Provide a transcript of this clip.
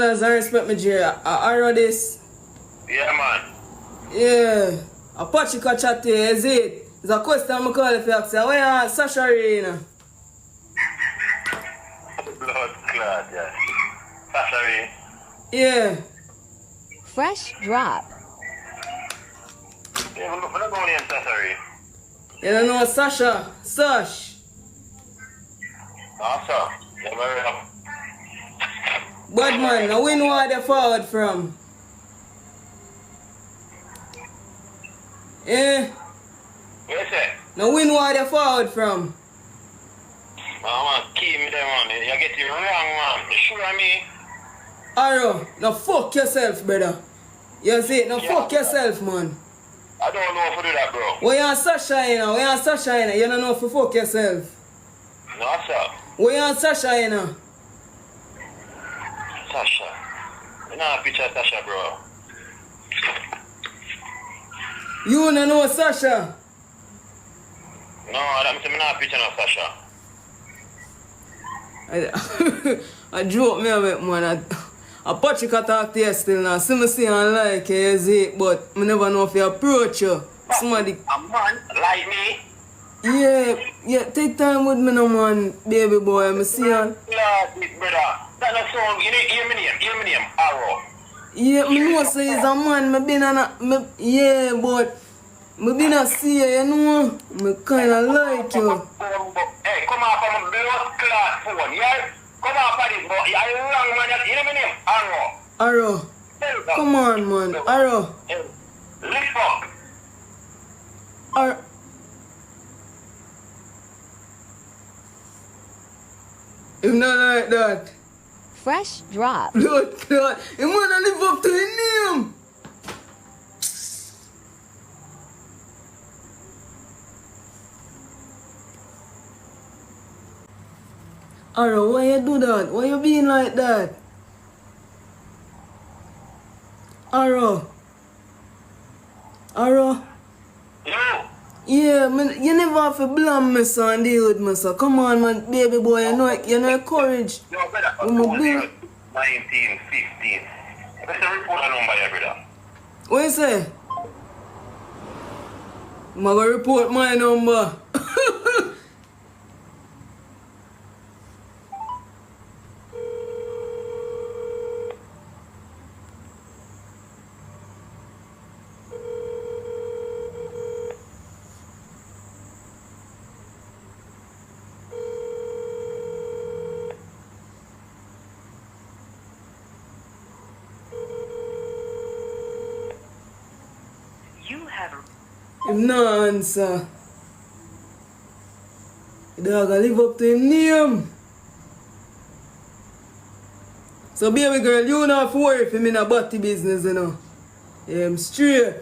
As I respect me, Jay. I heard this. Yeah, man. Yeah. Apache can chat to you, is it? It's a question I'm calling for you. Where are Sasha Arena? Blood clot, yeah. Sasha, Yeah. Fresh drop. yeah, we're not going in Sasha. You don't know Sasha? Sash. Also, yeah, very up. Bad man, now we know where they forward from. Yeah. What you say? Now we know where they forward from. Man, keep me there, man. You get it wrong, man. You sure of me? Arrow, now fuck yourself, brother. You see it? Now fuck yourself, man. I don't know if you do that, bro. Where you and Sasha, you know? Where you and Sasha, you know? You don't know if you fuck yourself. No, sir. Where you and Sasha, you know? Sasha. You know a picture of Sasha, bro. You don't know Sasha? No, that means I'm not a picture of Sasha. I joke me a bit, man. Apache can talk to you still now. See me say I like you, you see, but I never know if you approach you. Somebody. A man like me? Yeah, take time with me now, man, baby boy. I see you. Lord, brother. That's a song. You hear me name, Arrow. Yeah, I know say he's a man. I been on a, yeah, but I been a see you, you know. I kind of like you. Hey, come on from a blood clot phone, yeah? Come on for this, but you're wrong, man. You hear me name, Arrow. Arrow. Come on, man. Arrow. Lift up. Arrow. If not like that. Fresh drop. Blood clot. You wanna live up to his name. Arrow, why you do that? Why you being like that? Arrow. Arrow. Yo. Yeah, man, you never have to blame me, son, and deal with me, so come on, man, baby boy, you know courage. No, brother. I'm a big... 19, 15. What's the report number here, brother? What you say? I'm gonna report my number. Him no answer. The dog a live up to him name. So baby girl, you not have to worry if him in a body business, you know. Yeah, I'm straight.